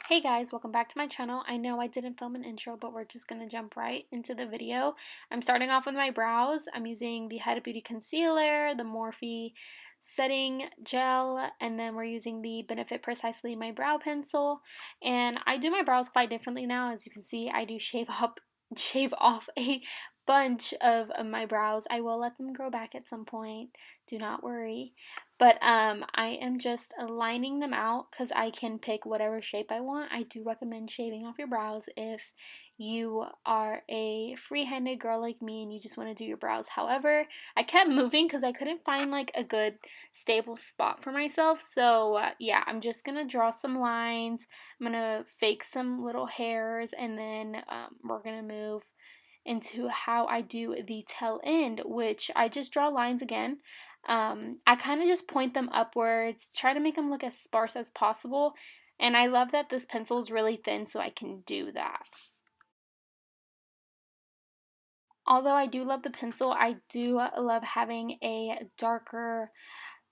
Hey guys, welcome back to my channel. I know I didn't film an intro, but we're just going to jump right into the video. I'm starting off with my brows. I'm using the Huda Beauty Concealer, the Morphe Setting Gel, and then we're using the Benefit Precisely My Brow Pencil. And I do my brows quite differently now. As you can see, I do shave off a bunch of my brows. I will let them grow back at some point. Do not worry. But I am just lining them out because I can pick whatever shape I want. I do recommend shaving off your brows if you are a free-handed girl like me and you just want to do your brows. However, I kept moving because I couldn't find like a good stable spot for myself. So yeah, I'm just going to draw some lines. I'm going to fake some little hairs, and then we're going to move into how I do the tail end, which I just draw lines again. I kind of just point them upwards, try to make them look as sparse as possible, and I love that this pencil is really thin so I can do that. Although I do love the pencil, I do love having a darker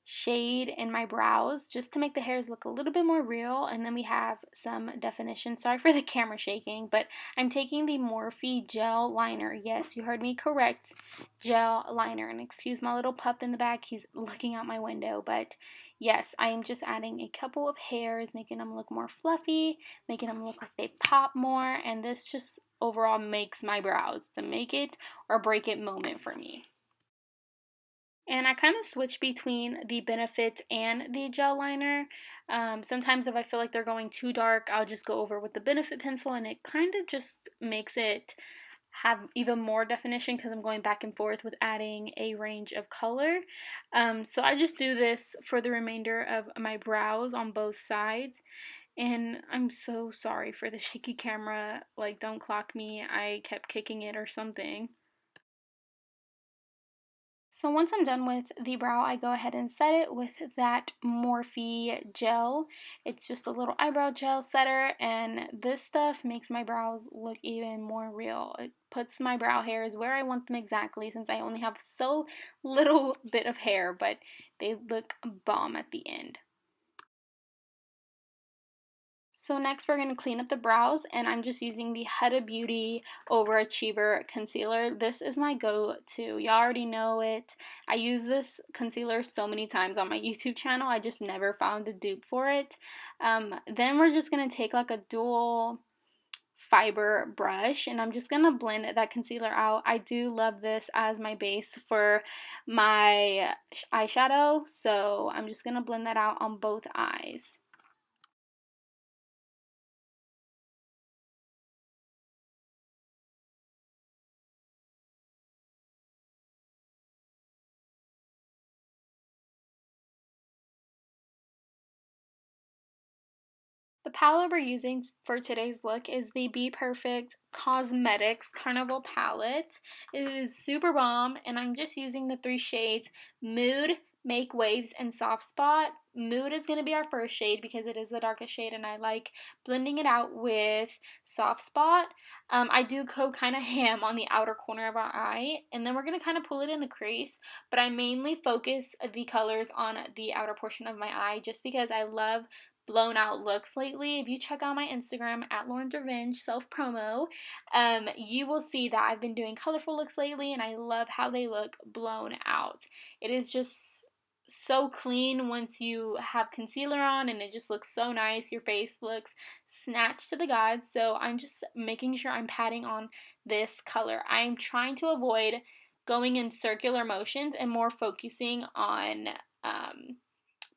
shade in my brows just to make the hairs look a little bit more real, and then we have some definition. Sorry for the camera shaking, but I'm taking the Morphe gel liner. Yes, you heard me correct, gel liner. And excuse my little pup in the back, he's looking out my window. But yes, I am just adding a couple of hairs, making them look more fluffy, making them look like they pop more, and this just overall makes my brows. It's a make it or break it moment for me. And I kind of switch between the Benefit and the gel liner. Sometimes if I feel like they're going too dark, I'll just go over with the Benefit pencil, and it kind of just makes it have even more definition because I'm going back and forth with adding a range of color. So I just do this for the remainder of my brows on both sides. And I'm so sorry for the shaky camera. Like, don't clock me. I kept kicking it or something. So once I'm done with the brow, I go ahead and set it with that Morphe gel. It's just a little eyebrow gel setter, and this stuff makes my brows look even more real. It puts my brow hairs where I want them exactly, since I only have so little bit of hair, but they look bomb at the end. So next we're going to clean up the brows, and I'm just using the Huda Beauty Overachiever Concealer. This is my go-to. Y'all already know it. I use this concealer so many times on my YouTube channel. I just never found a dupe for it. Then we're just going to take like a dual fiber brush, and I'm just going to blend that concealer out. I do love this as my base for my eyeshadow, so I'm just going to blend that out on both eyes. The palette we're using for today's look is the BPERFECT Cosmetics Carnival palette. It is super bomb, and I'm just using the three shades Mood, Make Waves, and Soft Spot. Mood is going to be our first shade because it is the darkest shade, and I like blending it out with Soft Spot. I do go kind of ham on the outer corner of our eye, and then we're going to kind of pull it in the crease, but I mainly focus the colors on the outer portion of my eye just because I love blown out looks lately. If you check out my Instagram at Lauren's Revenge self promo, you will see that I've been doing colorful looks lately, and I love how they look blown out. It is just so clean once you have concealer on, and it just looks so nice. Your face looks snatched to the gods. So I'm just making sure I'm patting on this color. I'm trying to avoid going in circular motions and more focusing on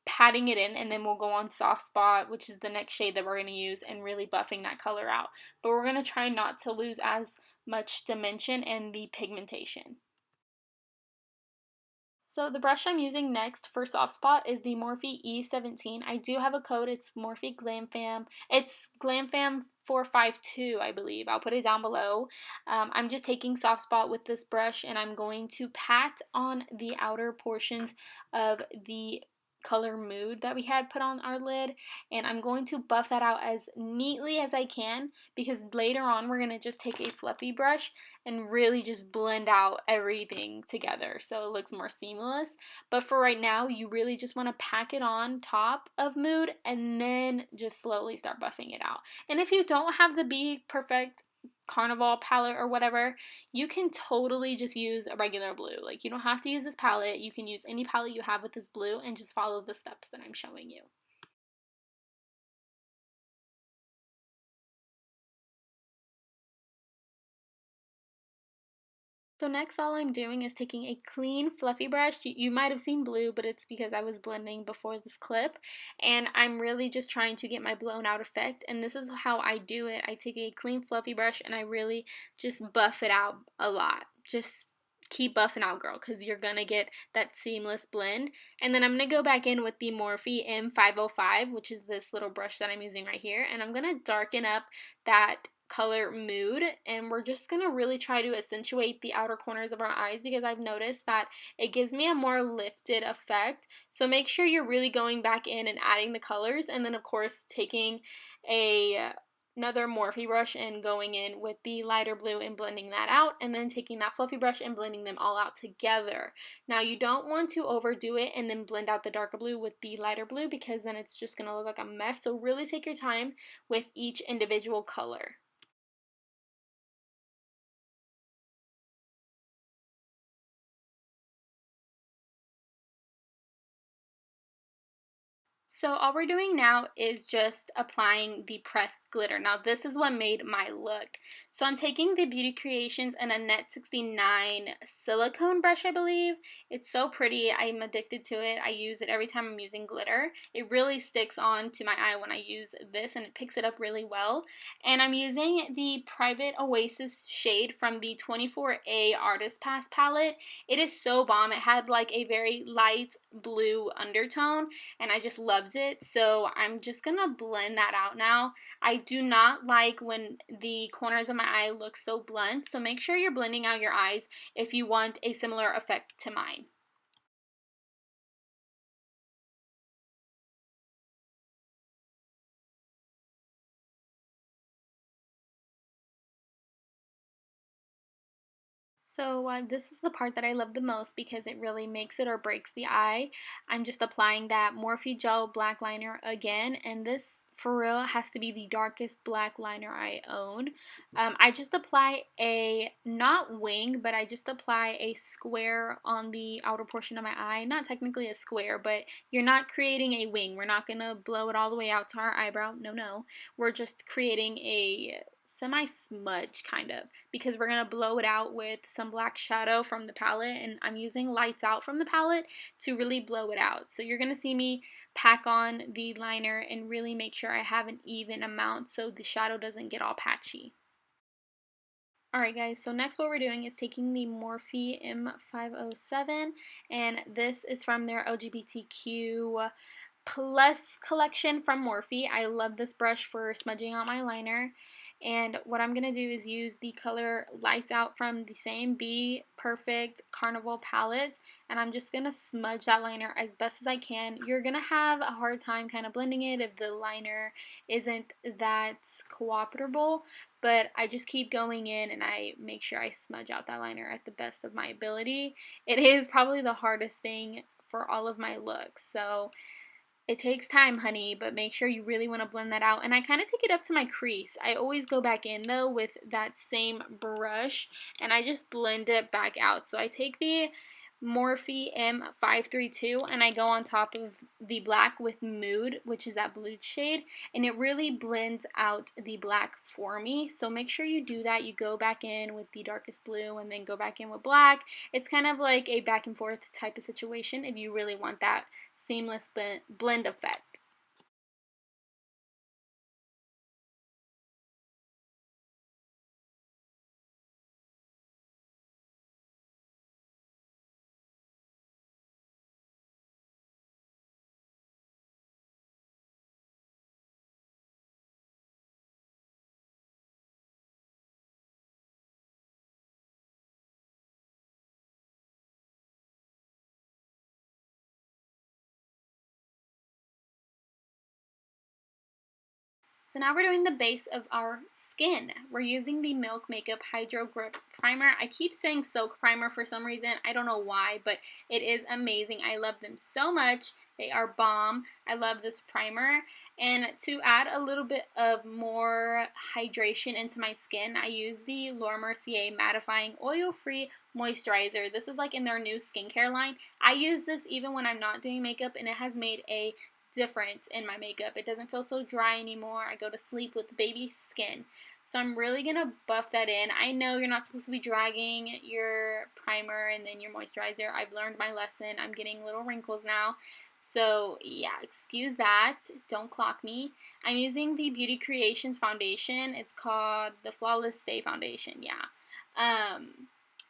patting it in, and then we'll go on Soft Spot, which is the next shade that we're going to use, and really buffing that color out. But we're going to try not to lose as much dimension and the pigmentation. So the brush I'm using next for Soft Spot is the Morphe E17. I do have a code. It's morpheglamfam. It's glamfam 452, I believe. I'll put it down below. I'm just taking Soft Spot with this brush, and I'm going to pat on the outer portions of the color Mood that we had put on our lid, and I'm going to buff that out as neatly as I can, because later on we're going to just take a fluffy brush and really just blend out everything together so it looks more seamless. But for right now, you really just want to pack it on top of Mood and then just slowly start buffing it out. And if you don't have the Be Perfect Carnival palette or whatever, you can totally just use a regular blue. Like, you don't have to use this palette. You can use any palette you have with this blue and just follow the steps that I'm showing you. So next, all I'm doing is taking a clean fluffy brush. You might have seen blue, but it's because I was blending before this clip, and I'm really just trying to get my blown out effect, and this is how I do it. I take a clean fluffy brush and I really just buff it out a lot. Just keep buffing out, girl, because you're gonna get that seamless blend. And then I'm gonna go back in with the Morphe M505, which is this little brush that I'm using right here, and I'm gonna darken up that color Mood, and we're just gonna really try to accentuate the outer corners of our eyes, because I've noticed that it gives me a more lifted effect. So make sure you're really going back in and adding the colors, and then of course taking another Morphe brush and going in with the lighter blue and blending that out, and then taking that fluffy brush and blending them all out together. Now, you don't want to overdo it and then blend out the darker blue with the lighter blue, because then it's just going to look like a mess. So really take your time with each individual color. So all we're doing now is just applying the pressed glitter. Now this is what made my look. So I'm taking the Beauty Creations and a Net 69 silicone brush, I believe. It's so pretty. I'm addicted to it. I use it every time I'm using glitter. It really sticks on to my eye when I use this, and it picks it up really well. And I'm using the Private Oasis shade from the 24A Artist Pass palette. It is so bomb. It had like a very light blue undertone, and I just loved it. So I'm just gonna blend that out now. I do not like when the corners of my eye look so blunt, so make sure you're blending out your eyes if you want a similar effect to mine. So this is the part that I love the most, because it really makes it or breaks the eye. I'm just applying that Morphe Gel Black Liner again, and this for real has to be the darkest black liner I own. I just apply a, not wing, but I just apply a square on the outer portion of my eye. Not technically a square, but you're not creating a wing. We're not going to blow it all the way out to our eyebrow. No, no. We're just creating a semi-smudge kind of, because we're going to blow it out with some black shadow from the palette, and I'm using Lights Out from the palette to really blow it out. So you're going to see me pack on the liner and really make sure I have an even amount so the shadow doesn't get all patchy. Alright guys, so next what we're doing is taking the Morphe M507, and this is from their LGBTQ plus collection from Morphe. I love this brush for smudging out my liner. And what I'm going to do is use the color Lights Out from the same Be Perfect Carnival palette, and I'm just going to smudge that liner as best as I can. You're going to have a hard time kind of blending it if the liner isn't that cooperable, but I just keep going in and I make sure I smudge out that liner at the best of my ability. It is probably the hardest thing for all of my looks, so it takes time, honey, but make sure you really want to blend that out. And I kind of take it up to my crease. I always go back in, though, with that same brush, and I just blend it back out. So I take the Morphe M532, and I go on top of the black with Mood, which is that blue shade, and it really blends out the black for me. So make sure you do that. You go back in with the darkest blue and then go back in with black. It's kind of like a back and forth type of situation if you really want that seamless blend effect. So now we're doing the base of our skin. We're using the Milk Makeup Hydro Grip Primer. I keep saying Silk Primer for some reason. I don't know why, but it is amazing. I love them so much. They are bomb. I love this primer. And to add a little bit of more hydration into my skin, I use the Lauramercier Mattifying Oil-Free Moisterizer. This is like in their new skincare line. I use this even when I'm not doing makeup, and it has made a difference in my makeup. It doesn't feel so dry anymore. I go to sleep with baby skin. So I'm really going to buff that in. I know you're not supposed to be dragging your primer and then your moisturizer. I've learned my lesson. I'm getting little wrinkles now. So yeah, excuse that. Don't clock me. I'm using the Beauty Creations foundation. It's called the Flawless Stay Foundation. Yeah.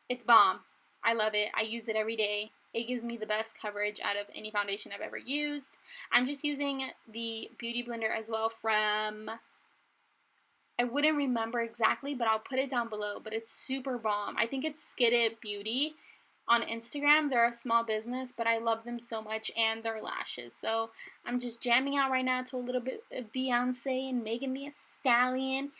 It's bomb. I love it. I use it every day. It gives me the best coverage out of any foundation I've ever used. I'm just using the Beauty Blender as well from, I wouldn't remember exactly, but I'll put it down below. But it's super bomb. I think it's Skid Beauty on Instagram. They're a small business, but I love them so much, and their lashes. So I'm just jamming out right now to a little bit of Beyonce and Megan Thee Stallion.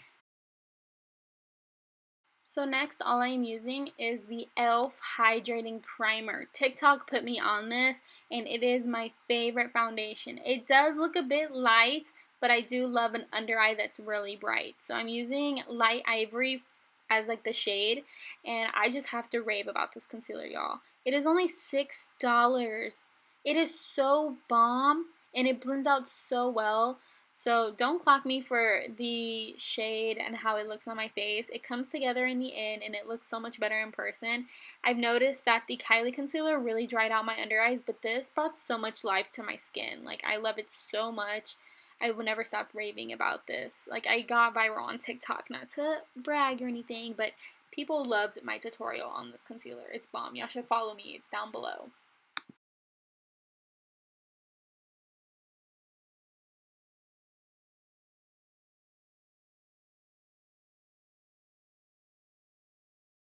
So next, all I'm using is the e.l.f. Hydrating Primer. TikTok put me on this, and it is my favorite foundation. It does look a bit light, but I do love an under eye that's really bright. So I'm using Light Ivory as like the shade, and I just have to rave about this concealer, y'all. It is only $6. It is so bomb, and it blends out so well. So don't clock me for the shade and how it looks on my face. It comes together in the end, and it looks so much better in person. I've noticed that the Kylie concealer really dried out my under eyes, but this brought so much life to my skin. Like, I love it so much. I will never stop raving about this. Like, I got viral on TikTok, not to brag or anything, but people loved my tutorial on this concealer. It's bomb. Y'all should follow me. It's down below.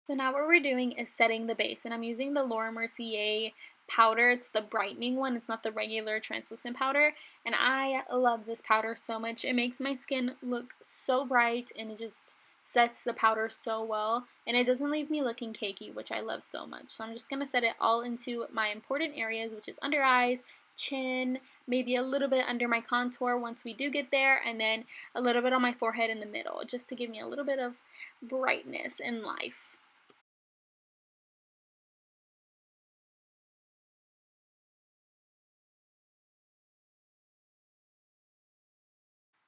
So now what we're doing is setting the base, and I'm using the Laura Mercier powder. It's the brightening one. It's not the regular translucent powder, and I love this powder so much. It makes my skin look so bright, and it just sets the powder so well, and it doesn't leave me looking cakey, which I love so much. So I'm just going to set it all into my important areas, which is under eyes, chin, maybe a little bit under my contour once we do get there, and then a little bit on my forehead in the middle, just to give me a little bit of brightness in life.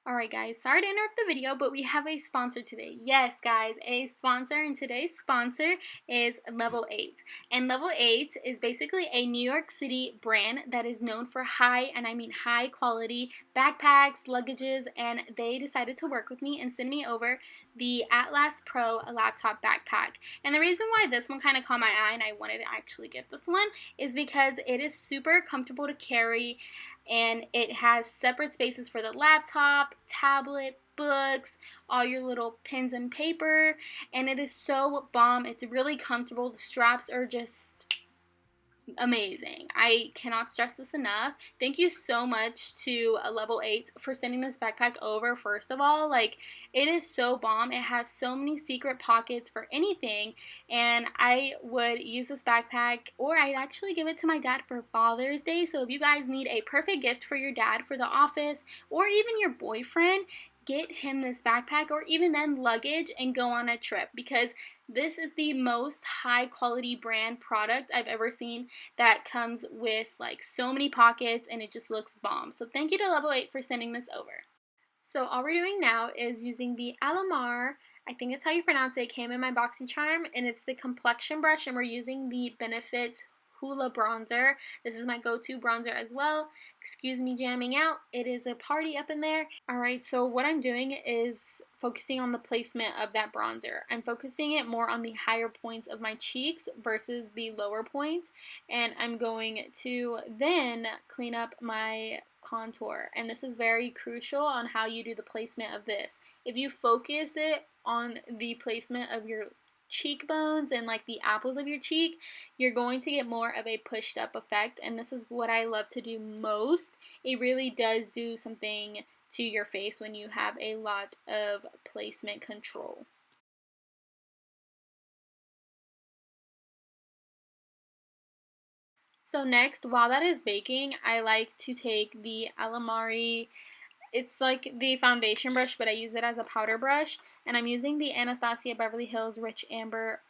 Alright guys, sorry to interrupt the video, but we have a sponsor today. Yes guys, a sponsor, and today's sponsor is Level 8. And Level 8 is basically a New York City brand that is known for high, and I mean high quality backpacks, luggages, and they decided to work with me and send me over the Atlas Pro laptop backpack. And the reason why this one kind of caught my eye and I wanted to actually get this one is because it is super comfortable to carry, and it has separate spaces for the laptop, tablet, books, all your little pens and paper, and it is so bomb. It's really comfortable. The straps are just amazing. I cannot stress this enough. Thank you so much to Level 8 for sending this backpack over. First of all, like, it is so bomb. It has so many secret pockets for anything, and I would use this backpack, or I'd actually give it to my dad for Father's Day. So if you guys need a perfect gift for your dad for the office, or even your boyfriend, get him this backpack, or even then luggage, and go on a trip, because this is the most high quality brand product I've ever seen that comes with like so many pockets, and it just looks bomb. So thank you to Level 8 for sending this over. So all we're doing now is using the Alamar, I think it's how you pronounce it. It came in my BoxyCharm, and it's the complexion brush, and we're using the Benefit Hoola Bronzer. This is my go-to bronzer as well. Excuse me jamming out. It is a party up in there. Alright, so what I'm doing is focusing on the placement of that bronzer. I'm focusing it more on the higher points of my cheeks versus the lower points, and I'm going to then clean up my contour. And this is very crucial on how you do the placement of this. If you focus it on the placement of your cheekbones and like the apples of your cheek, you're going to get more of a pushed up effect, and this is what I love to do most. It really does do something to your face when you have a lot of placement control. So next, while that is baking, I like to take the Alamari, it's like the foundation brush, but I use it as a powder brush, and I'm using the Anastasia Beverly Hills Rich Amber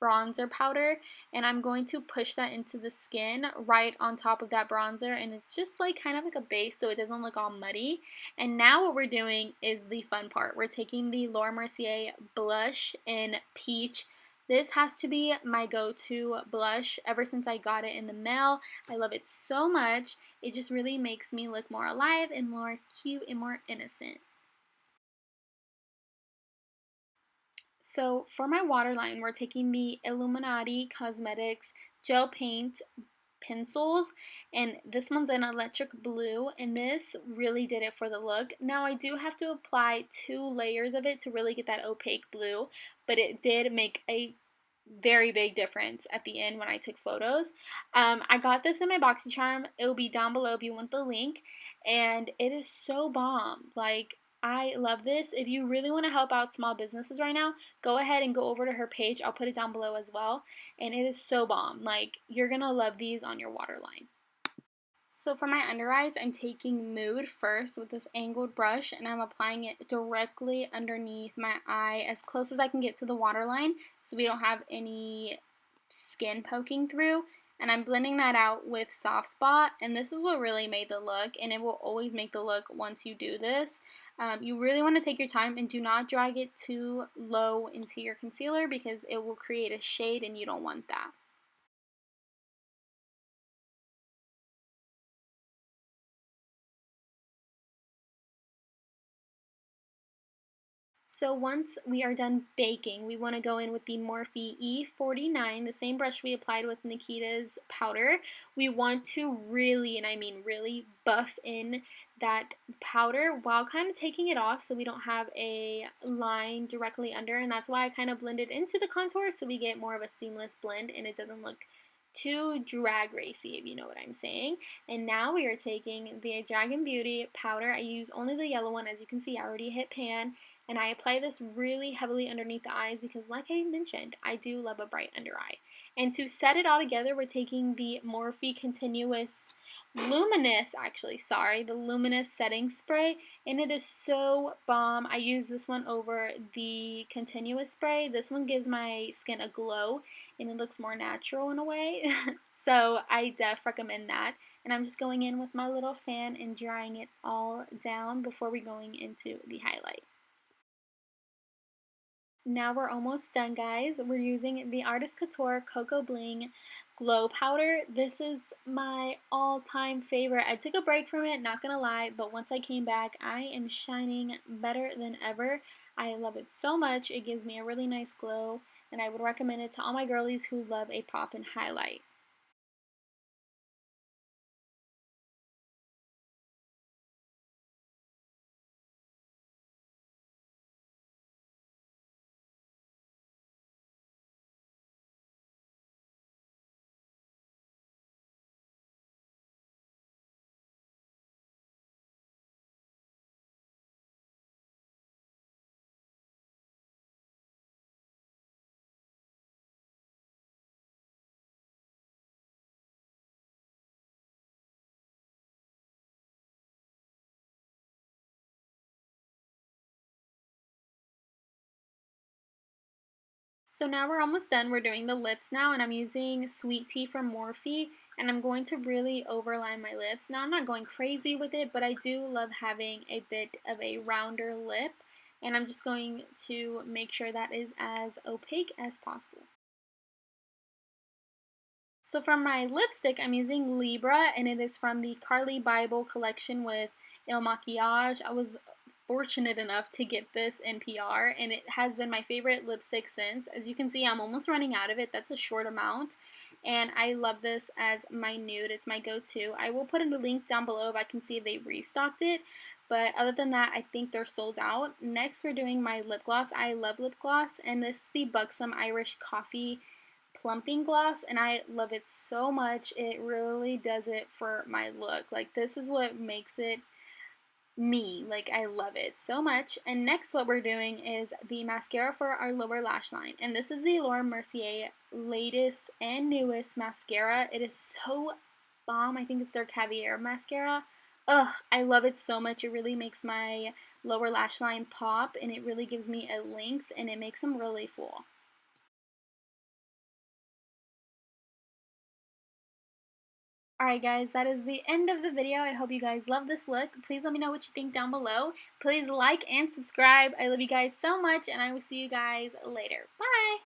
bronzer powder, and I'm going to push that into the skin right on top of that bronzer, and it's just like kind of like a base so it doesn't look all muddy. And now what we're doing is the fun part. We're taking the Laura Mercier blush in Peach. This has to be my go-to blush ever since I got it in the mail. I love it so much. It just really makes me look more alive and more cute and more innocent. So for my waterline, we're taking the Illuminati Cosmetics gel paint pencils, and this one's an electric blue, and this really did it for the look. Now I do have to apply 2 layers of it to really get that opaque blue, but it did make a very big difference at the end when I took photos. I got this in my BoxyCharm. It will be down below if you want the link, and it is so bomb. Like, I love this. If you really want to help out small businesses right now, go ahead and go over to her page. I'll put it down below as well, and it is so bomb. Like, you're gonna love these on your waterline. So for my under eyes, I'm taking Mood first with this angled brush, and I'm applying it directly underneath my eye as close as I can get to the waterline so we don't have any skin poking through. And I'm blending that out with Soft Spot, and this is what really made the look, and it will always make the look once you do this. You really want to take your time and do not drag it too low into your concealer because it will create a shade and you don't want that. So once we are done baking, we want to go in with the Morphe E49, the same brush we applied with Nikita's powder. We want to really, and I mean really, buff in that powder while kind of taking it off so we don't have a line directly under, and that's why I kind of blended into the contour so we get more of a seamless blend and it doesn't look too drag racy, if you know what I'm saying. And now we are taking the Dragon Beauty powder. I use only the yellow one. As you can see, I already hit pan. And I apply this really heavily underneath the eyes because, like I mentioned, I do love a bright under eye. And to set it all together, we're taking the Morphe Continuous the Luminous Setting Spray, and it is so bomb. I use this one over the Continuous Spray. This one gives my skin a glow, and it looks more natural in a way. So I recommend that. And I'm just going in with my little fan and drying it all down before we going into the highlight. Now we're almost done, guys. We're using the Artist Couture Cocoa Bling Glow Powder. This is my all-time favorite. I took a break from it, not gonna lie, but once I came back, I am shining better than ever. I love it so much. It gives me a really nice glow, and I would recommend it to all my girlies who love a pop and highlight. So now we're almost done. We're doing the lips now, and I'm using Sweet Tea from Morphe, and I'm going to really overline my lips. Now I'm not going crazy with it, but I do love having a bit of a rounder lip, and I'm just going to make sure that is as opaque as possible. So for my lipstick, I'm using Libra, and it is from the Carly Bible collection with Il Maquillage. I was fortunate enough to get this in PR, and it has been my favorite lipstick since. As you can see, I'm almost running out of it. That's a short amount, and I love this as my nude. It's my go-to. I will put in a link down below if I can see if they restocked it, but other than that, I think they're sold out. Next, we're doing my lip gloss. I love lip gloss, and this is the Buxom Irish Coffee plumping gloss, and I love it so much. It really does it for my look. Like, this is what makes it me. Like, I love it so much. And next what we're doing is the mascara for our lower lash line. And this is the Laura Mercier latest and newest mascara. It is so bomb. I think it's their Caviar mascara. Ugh, I love it so much. It really makes my lower lash line pop, and it really gives me a length, and it makes them really full. Alright guys, that is the end of the video. I hope you guys love this look. Please let me know what you think down below. Please like and subscribe. I love you guys so much, and I will see you guys later. Bye!